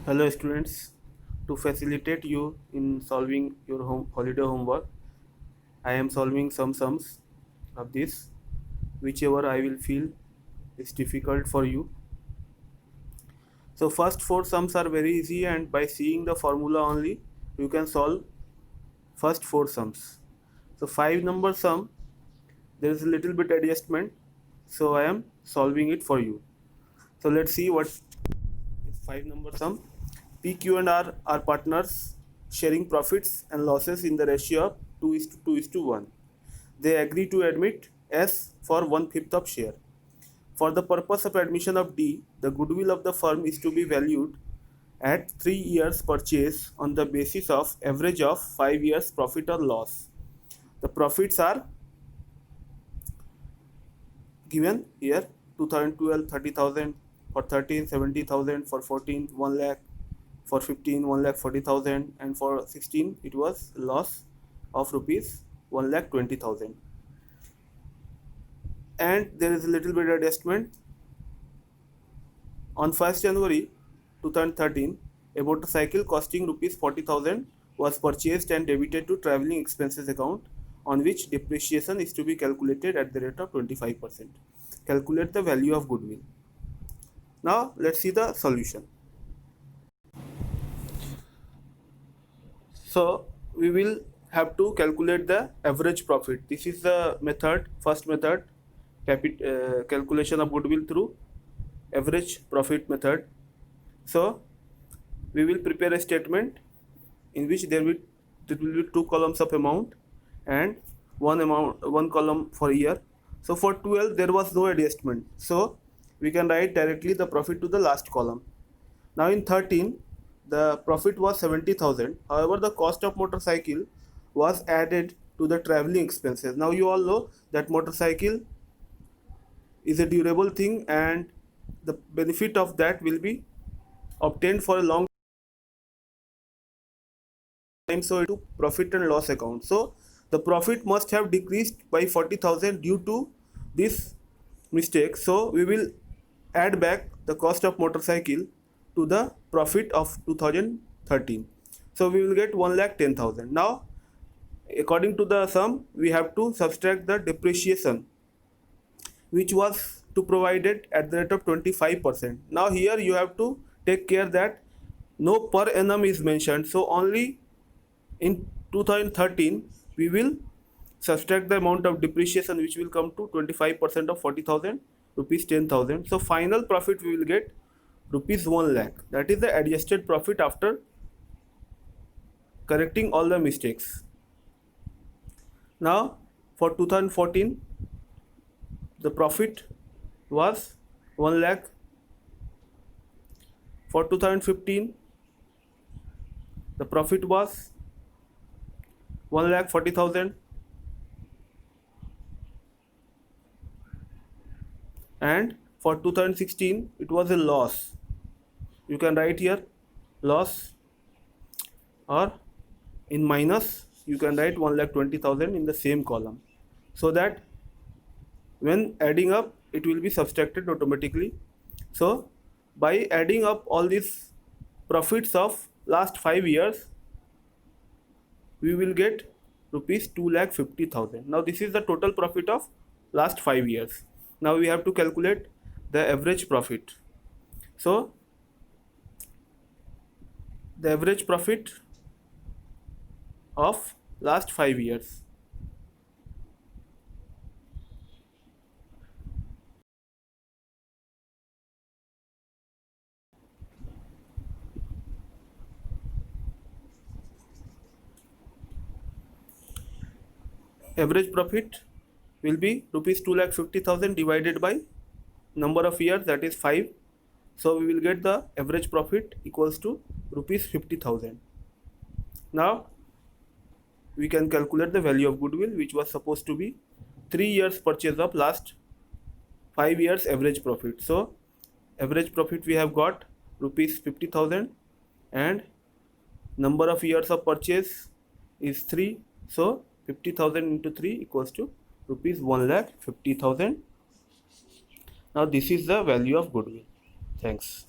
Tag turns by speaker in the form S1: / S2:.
S1: Hello students, to facilitate you in solving your holiday homework, I am solving some sums of this, whichever I will feel is difficult for you. So first four sums are very easy, and by seeing the formula only, you can solve first four sums. So 5 number sum, there is a little bit adjustment, so I am solving it for you. So let's see what is 5 number sum. P, Q and R are partners sharing profits and losses in the ratio of 2:1. They agree to admit S for 1/5 of share. For the purpose of admission of D, the goodwill of the firm is to be valued at 3 years purchase on the basis of average of 5 years profit or loss. The profits are given here: 2012 30,000, for 13 70,000, for 14 1 lakh, for 15 1,40,000, and for 16 it was loss of rupees 1,20,000. And there is a little bit adjustment. On 1st January 2013, a motorcycle costing rupees 40,000 was purchased and debited to travelling expenses account, on which depreciation is to be calculated at the rate of 25%. Calculate the value of goodwill. Now let's see the solution. So we will have to calculate the average profit. This is the method, first method, calculation of goodwill through average profit method. So we will prepare a statement in which there will be 2 columns of amount and one column for year. So for 12 there was no adjustment, so we can write directly the profit to the last column. Now in 13 the profit was 70,000. However, the cost of motorcycle was added to the traveling expenses. Now you all know that motorcycle is a durable thing, and the benefit of that will be obtained for a long time. So to profit and loss account. So the profit must have decreased by 40,000 due to this mistake. So we will add back the cost of motorcycle to the profit of 2013. So we will get 1,10,000. Now according to the sum, we have to subtract the depreciation, which was to provided at the rate of 25%. Now here you have to take care that no per annum is mentioned. So only in 2013 we will subtract the amount of depreciation, which will come to 25% of 40,000, rupees 10,000. So final profit we will get rupees 1 lakh. That is the adjusted profit after correcting all the mistakes. Now for 2014 the profit was 1 lakh. For 2015 the profit was 1,40,000, and for 2016 it was a loss. You can write here loss, or in minus you can write 1,20,000 in the same column, so that when adding up it will be subtracted automatically. So by adding up all these profits of last 5 years, we will get rupees 2,50,000. Now this is the total profit of last 5 years. Now we have to calculate the average profit. So the average profit of last 5 years. Average profit will be rupees 2,50,000 divided by number of years, that is 5. So we will get the average profit equals to rupees 50,000. Now we can calculate the value of goodwill, which was supposed to be 3 years purchase of last 5 years average profit. So average profit we have got rupees 50,000, and number of years of purchase is 3. So 50,000 into 3 equals to rupees 1,50,000. Now this is the value of goodwill. Thanks.